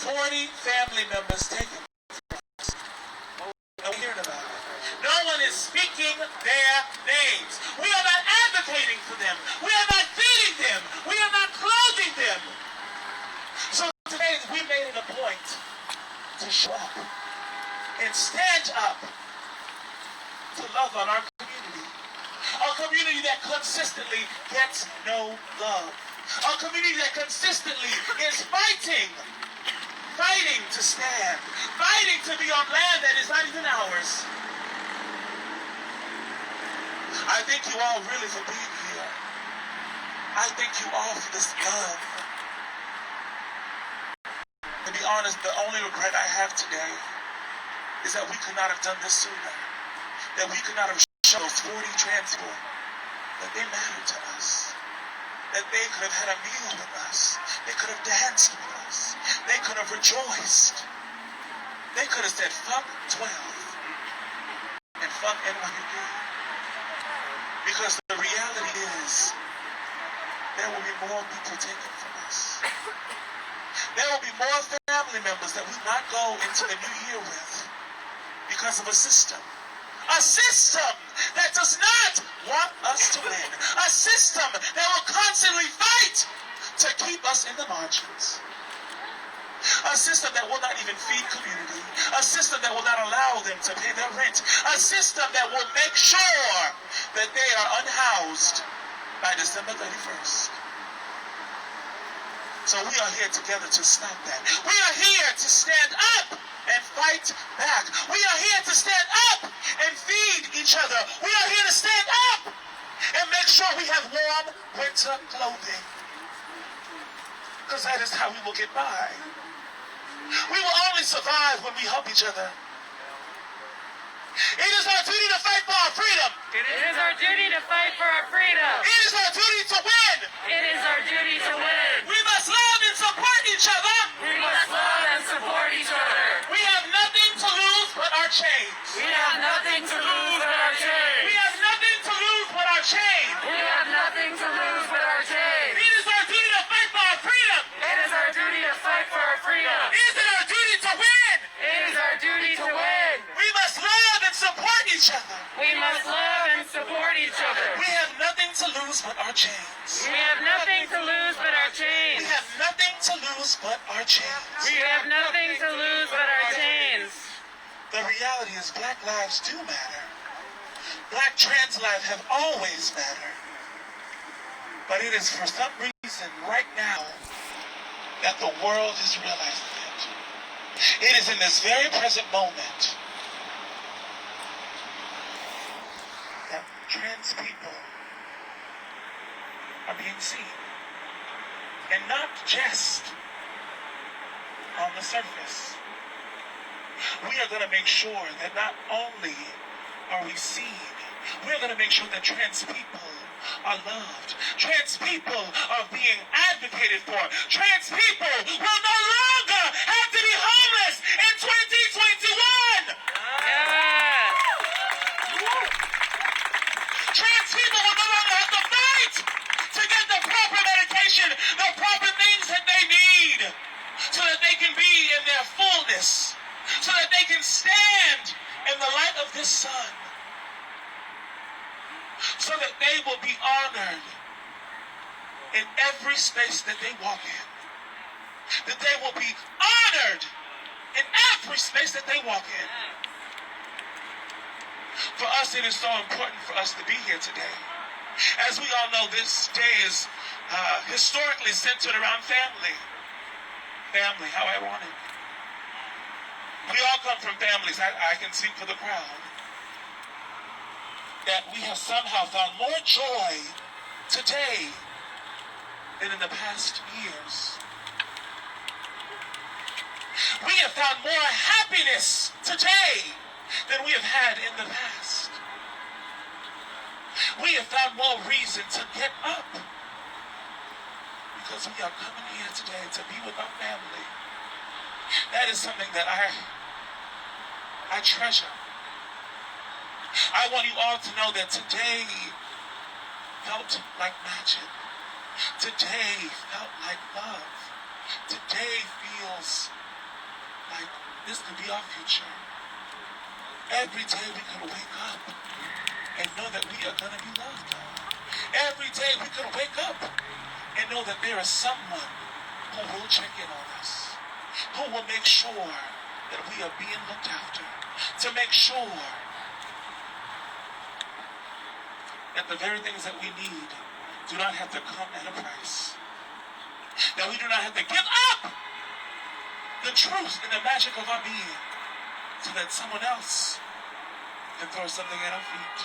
40 family members taken. No one hearing about it. No one is speaking their names. We are not advocating for them. We are not feeding them. We are not clothing them. So today we made it a point to show up and stand up to love on our community. A community that consistently gets no love. A community that consistently is fighting to stand, fighting to be on land that is not even ours. I thank you all really for being here. I thank you all for this love. To be honest, the only regret I have today is that we could not have done this sooner. That we could not have shown those 40 trans people that they mattered to us. That they could have had a meal with us. They could have danced with us. They could have rejoiced. They could have said, fuck 12 and fuck NYUD. Because the reality is, there will be more people taken from us. There will be more family members that we not go into the new year with because of a system. A system that does not want us to win. A system that will constantly fight to keep us in the margins. A system that will not even feed community. A system that will not allow them to pay their rent. A system that will make sure that they are unhoused by December 31st. So we are here together to stop that. We are here to stand up and fight back. We are here to stand up and feed each other. We are here to stand up and make sure we have warm winter clothing. Because that is how we will get by. We will only survive when we help each other. It is our duty to fight for our freedom. It is our duty to fight for our freedom. It is our duty to win. It is our duty to win. We must love and support each other. We must love and support each other. We have nothing to lose but our chains. We have nothing to lose but our chains. We have nothing to lose but our chains. We have nothing to lose but our chains. It is our duty to fight for our freedom. It is our duty to fight for our freedom. It is our duty to win. It is our duty to win. We must love and support each other. We must love and support each other. We have nothing to lose but our chains. We have nothing to lose but our chains. We have nothing to lose but our chains. We have nothing to lose but our chains. The reality is Black lives do matter. Black trans lives have always mattered. But it is for some reason right now that the world is realizing it. It is in this very present moment that trans people are being seen. And not just on the surface. We are going to make sure that not only are we seen, we are going to make sure that trans people are loved. Trans people are being advocated for. Trans people will no longer have to be homeless in 2021. Yes. Trans people will no longer have to fight to get the proper medication, the proper things that they need, so that they can be in their fullness, so that they can stand in the light of this sun, so that they will be honored in every space that they walk in, that they will be honored in every space that they walk in. For us, it is so important for us to be here today. As we all know, this day is historically centered around family. Family, how ironic. We all come from families. I can speak for the crowd. That we have somehow found more joy today than in the past years. We have found more happiness today than we have had in the past. We have found more reason to get up because we are coming here today to be with our family. That is something that I treasure. I want you all to know that today felt like magic. Today felt like love. Today feels like this could be our future. Every day we could wake up and know that we are going to be loved on. Every day we could wake up and know that there is someone who will check in on us, who will make sure that we are being looked after, to make sure that the very things that we need do not have to come at a price, that we do not have to give up the truth and the magic of our being so that someone else can throw something at our feet.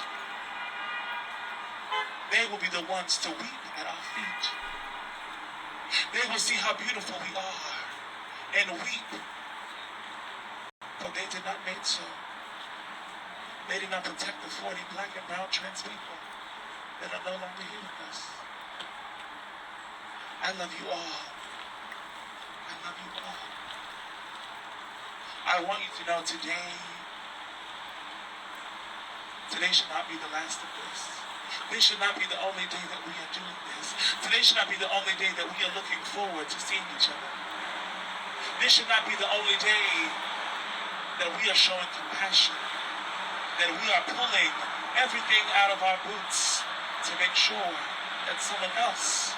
They will be the ones to weep at our feet. They will see how beautiful we are and weep, but they did not make so. They did not protect the 40 black and brown trans people that are no longer here with us. I love you all. I love you all. I want you to know today should not be the last of this. This should not be the only day that we are doing this. Today should not be the only day that we are looking forward to seeing each other. This should not be the only day that we are showing compassion, that we are pulling everything out of our boots to make sure that someone else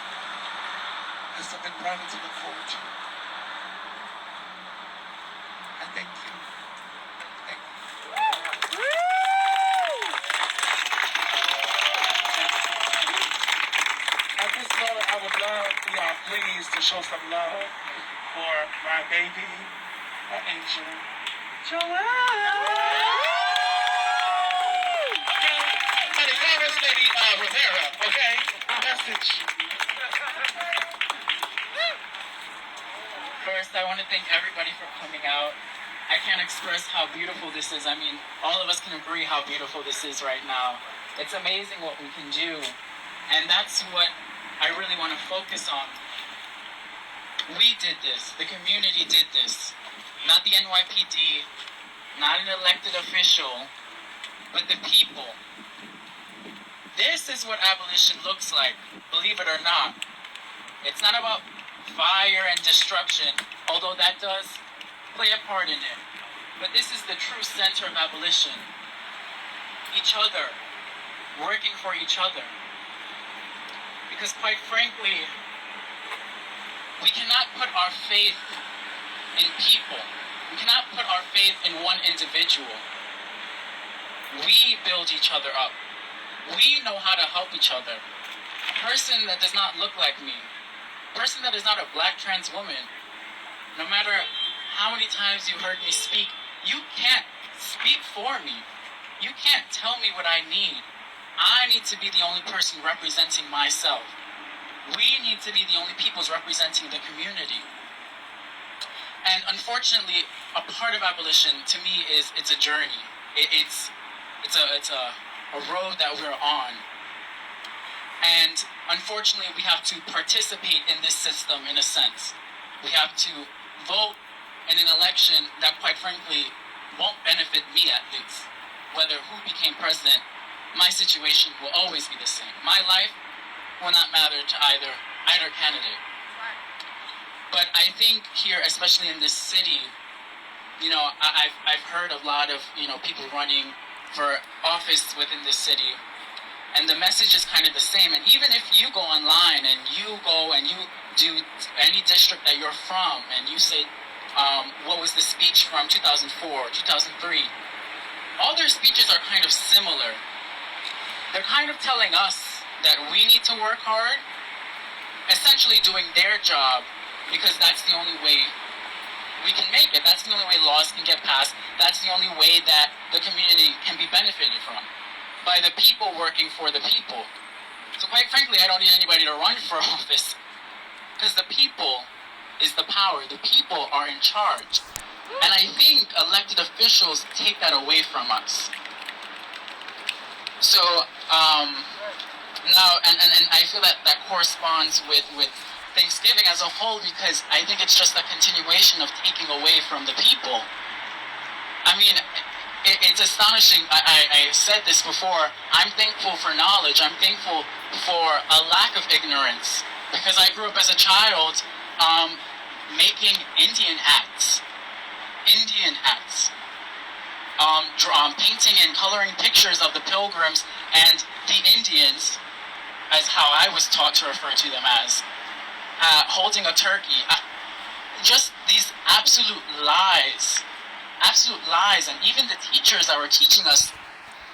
has something brighter to look forward to. I thank you. Thank you. At this moment, I would love for y'all please to show some love for my baby, Angel. Honey, call this lady Rivera, okay? Message. First, I want to thank everybody for coming out. I can't express how beautiful this is. I mean, all of us can agree how beautiful this is right now. It's amazing what we can do. And that's what I really want to focus on. We did this. The community did this. Not the NYPD, not an elected official, but the people. This is what abolition looks like, believe it or not. It's not about fire and destruction, although that does play a part in it. But this is the true center of abolition. Each other, working for each other. Because quite frankly, we cannot put our faith in people. We cannot put our faith in one individual. We build each other up. We know how to help each other. A person that does not look like me, a person that is not a black trans woman, no matter how many times you heard me speak, you can't speak for me. You can't tell me what I need. I need to be the only person representing myself. We need to be the only peoples representing the community. And unfortunately, a part of abolition to me is it's a journey. It's a road that we're on. And unfortunately, we have to participate in this system in a sense. We have to vote in an election that, quite frankly, won't benefit me at least. Whether who became president, my situation will always be the same. My life will not matter to either candidate. But I think here, especially in this city, I've heard a lot of people running for office within this city, and the message is kind of the same. And even if you go online and you go and you do any district that you're from, and you say, what was the speech from 2004, 2003? All their speeches are kind of similar. They're kind of telling us that we need to work hard, essentially doing their job, because that's the only way we can make it. That's the only way laws can get passed. That's the only way that the community can be benefited from, by the people working for the people. So quite frankly, I don't need anybody to run for office, because the people is the power. The people are in charge. And I think elected officials take that away from us. So now, and I feel that corresponds with Thanksgiving as a whole, because I think it's just a continuation of taking away from the people. I mean, it's astonishing. I said this before. I'm thankful for knowledge. I'm thankful for a lack of ignorance, because I grew up as a child making Indian hats. Indian hats, painting and coloring pictures of the pilgrims and the Indians, as how I was taught to refer to them as, holding a turkey. Just these absolute lies, and even the teachers that were teaching us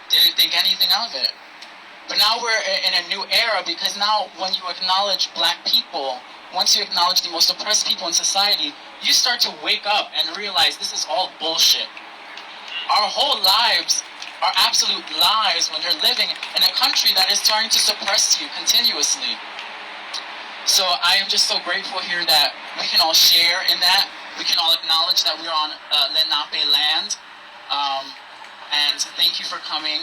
didn't think anything of it. But now we're in a new era, because now when you acknowledge black people, once you acknowledge the most oppressed people in society, you start to wake up and realize this is all bullshit. Our whole lives are absolute lies when you're living in a country that is trying to suppress you continuously. So I am just so grateful here that we can all share in that. We can all acknowledge that we're on Lenape land. And thank you for coming.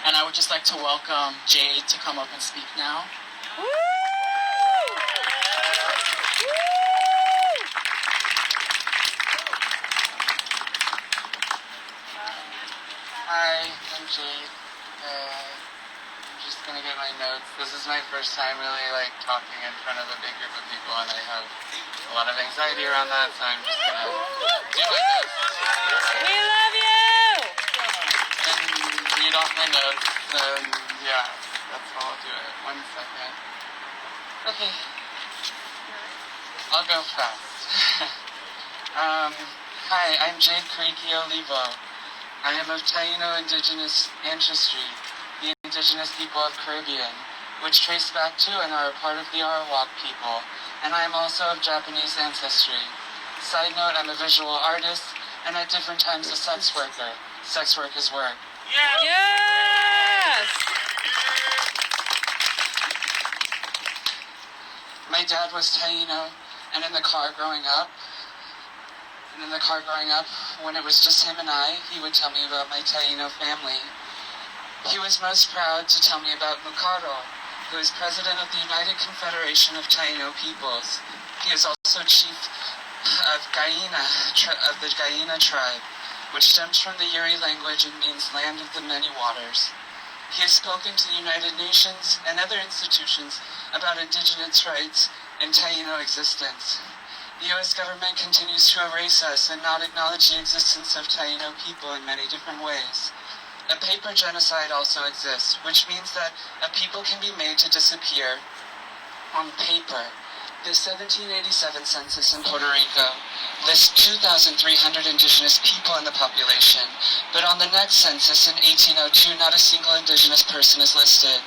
And I would just like to welcome Jade to come up and speak now. Hi, I'm Jade. I'm just gonna get my notes. This is my first time really talking in front of a big group of people, and I have a lot of anxiety around that, so I'm just gonna do my notes. We love you! And read off my notes, and yeah, that's how I'll do it. 1 second. Okay. I'll go fast. Hi, I'm Jade Kariki Olivo. I am of Taino indigenous ancestry, the indigenous people of Caribbean, which trace back to and are a part of the Arawak people, and I am also of Japanese ancestry. Side note, I'm a visual artist, and at different times a sex worker. Sex work is work. Yes! My dad was Taino, and in the car growing up, when it was just him and I, he would tell me about my Taino family. He was most proud to tell me about Mukaro, who is president of the United Confederation of Taino Peoples. He is also chief of the Gaina tribe, which stems from the Yuri language and means land of the many waters. He has spoken to the United Nations and other institutions about indigenous rights and Taino existence. The U.S. government continues to erase us and not acknowledge the existence of Taino people in many different ways. A paper genocide also exists, which means that a people can be made to disappear on paper. The 1787 census in Puerto Rico lists 2,300 indigenous people in the population, but on the next census in 1802, not a single indigenous person is listed.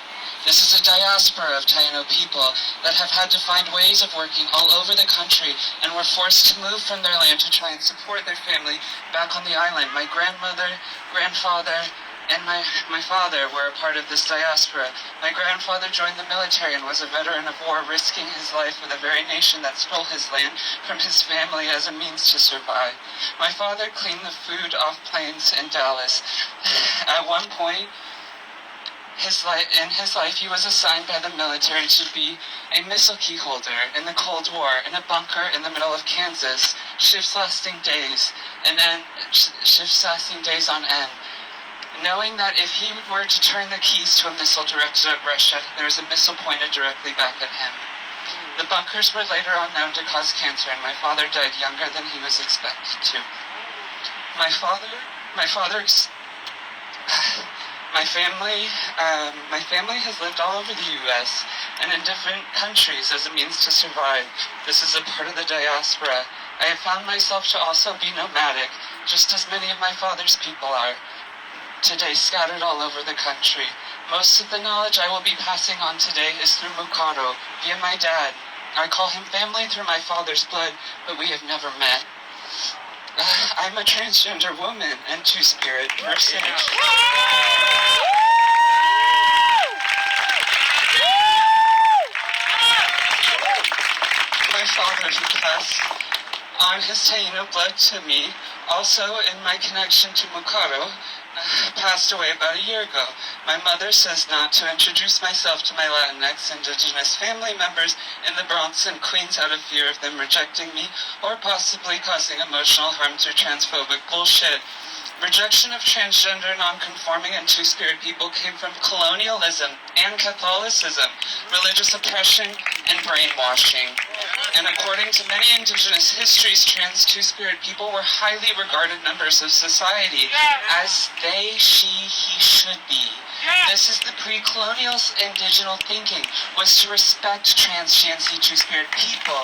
This is a diaspora of Taino people that have had to find ways of working all over the country and were forced to move from their land to try and support their family back on the island. My grandmother, grandfather, and my father were a part of this diaspora. My grandfather joined the military and was a veteran of war, risking his life for the very nation that stole his land from his family as a means to survive. My father cleaned the food off planes in Dallas. At one point, in his life, he was assigned by the military to be a missile key holder in the Cold War in a bunker in the middle of Kansas, shifts lasting days on end. Knowing that if he were to turn the keys to a missile directed at Russia, there was a missile pointed directly back at him. The bunkers were later on known to cause cancer, and my father died younger than he was expected to. My family has lived all over the U.S. and in different countries as a means to survive. This is a part of the diaspora. I have found myself to also be nomadic, just as many of my father's people are, today scattered all over the country. Most of the knowledge I will be passing on today is through Mukaro, via my dad. I call him family through my father's blood, but we have never met. I'm a transgender woman and two-spirit person. My father, who passed on his Taino blood to me, also in my connection to Mukaro, passed away about a year ago. My mother says not to introduce myself to my Latinx indigenous family members in the Bronx and Queens out of fear of them rejecting me or possibly causing emotional harm through transphobic bullshit. Rejection of transgender, non-conforming, and two-spirit people came from colonialism and Catholicism, religious oppression, and brainwashing. And according to many indigenous histories, trans two-spirit people were highly regarded members of society, as they, she, he should be. This is the pre-colonial indigenous thinking, was to respect trans, shansi, two-spirit people.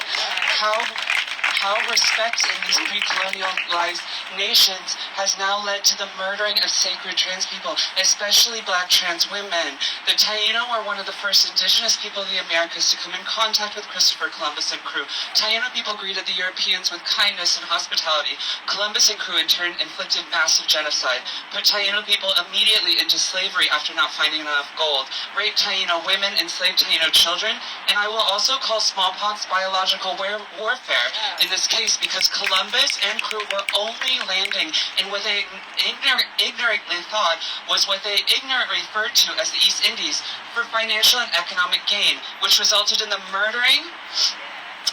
How respect in these pre-colonialized nations has now led to the murdering of sacred trans people, especially black trans women. The Taino were one of the first indigenous people of the Americas to come in contact with Christopher Columbus and crew. Taino people greeted the Europeans with kindness and hospitality. Columbus and crew in turn inflicted massive genocide, put Taino people immediately into slavery after not finding enough gold, raped Taino women, enslaved Taino children, and I will also call smallpox biological warfare in this case, because Columbus and crew were only landing in what they ignorantly thought was what they ignorantly referred to as the East Indies for financial and economic gain, which resulted in the murdering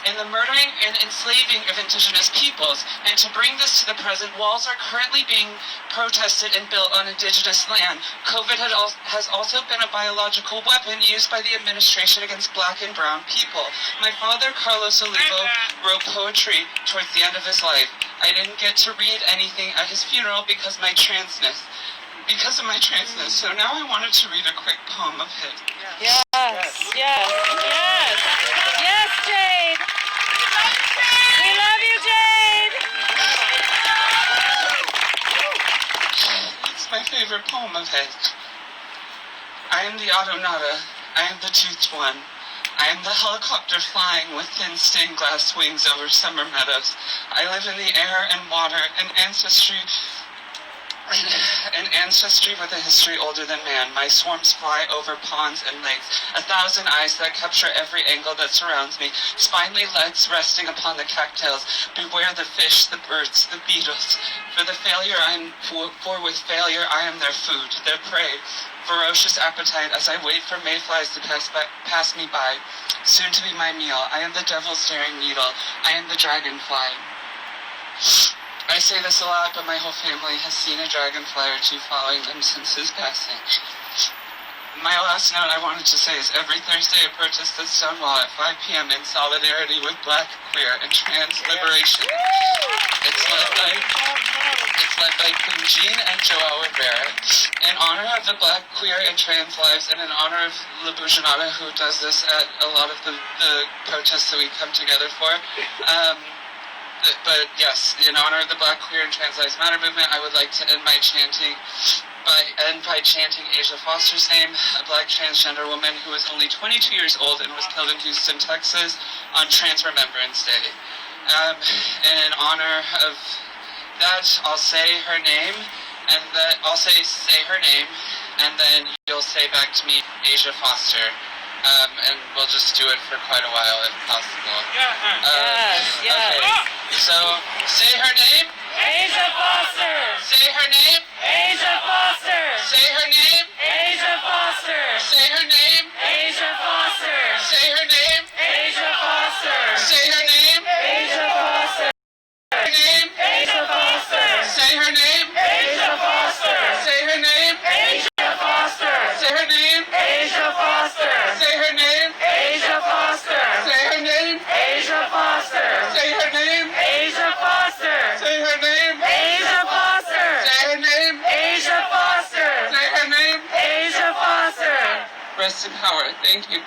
and enslaving of indigenous peoples. And to bring this to the present, walls are currently being protested and built on indigenous land. COVID has also been a biological weapon used by the administration against black and brown people. My father, Carlos Olivo, wrote poetry towards the end of his life. I didn't get to read anything at his funeral because of my transness. So now I wanted to read a quick poem of his. Yes, yes, yes. Yes, Jade. We love you, Jade. It's my favorite poem of his. I am the Adonada. I am the toothed one. I am the helicopter flying with thin stained glass wings over summer meadows. I live in the air and water, an ancestry with a history older than man. My swarms fly over ponds and lakes, 1,000 eyes that capture every angle that surrounds me, spiny legs resting upon the cattails. Beware the fish, the birds, the beetles. For with failure I am their food, their prey. Ferocious appetite as I wait for mayflies to pass me by. Soon to be my meal. I am the devil's staring needle. I am the dragonfly. I say this a lot, but my whole family has seen a dragonfly or two following them since his passing. My last note I wanted to say is every Thursday I protest at Stonewall at 5 p.m. in solidarity with Black, queer, and trans liberation. It's led by Queen Jean and Joao Rivera. In honor of the Black, queer, and trans lives, and in honor of La Bujanada, who does this at a lot of the protests that we come together for, but yes, in honor of the Black, Queer, and Trans Lives Matter movement, I would like to end by chanting Asia Foster's name, a black transgender woman who was only 22 years old and was killed in Houston, Texas on Trans Remembrance Day. In honor of that, I'll say her name, and then I'll say her name, and then you'll say back to me, Asia Foster. And we'll just do it for quite a while if possible. Yes. Okay. So, say her name. Asia Foster. Say her name. Asia Foster. Say her name. Asia Foster. Say her name. Asia Foster. Say her name. Asia Foster. Say her name. Asia Foster. Her name. Asia Foster. Say her name. Asia Foster. Say her name. Asia Foster. Say her name. Asia Foster. Say her name. Asia Foster. Say her name. Asia Foster. Say her name. Asia Foster. Say her name. Asia Foster. Say her name. Asia Foster. Say her name. Asia Foster. Rest in power. Thank you.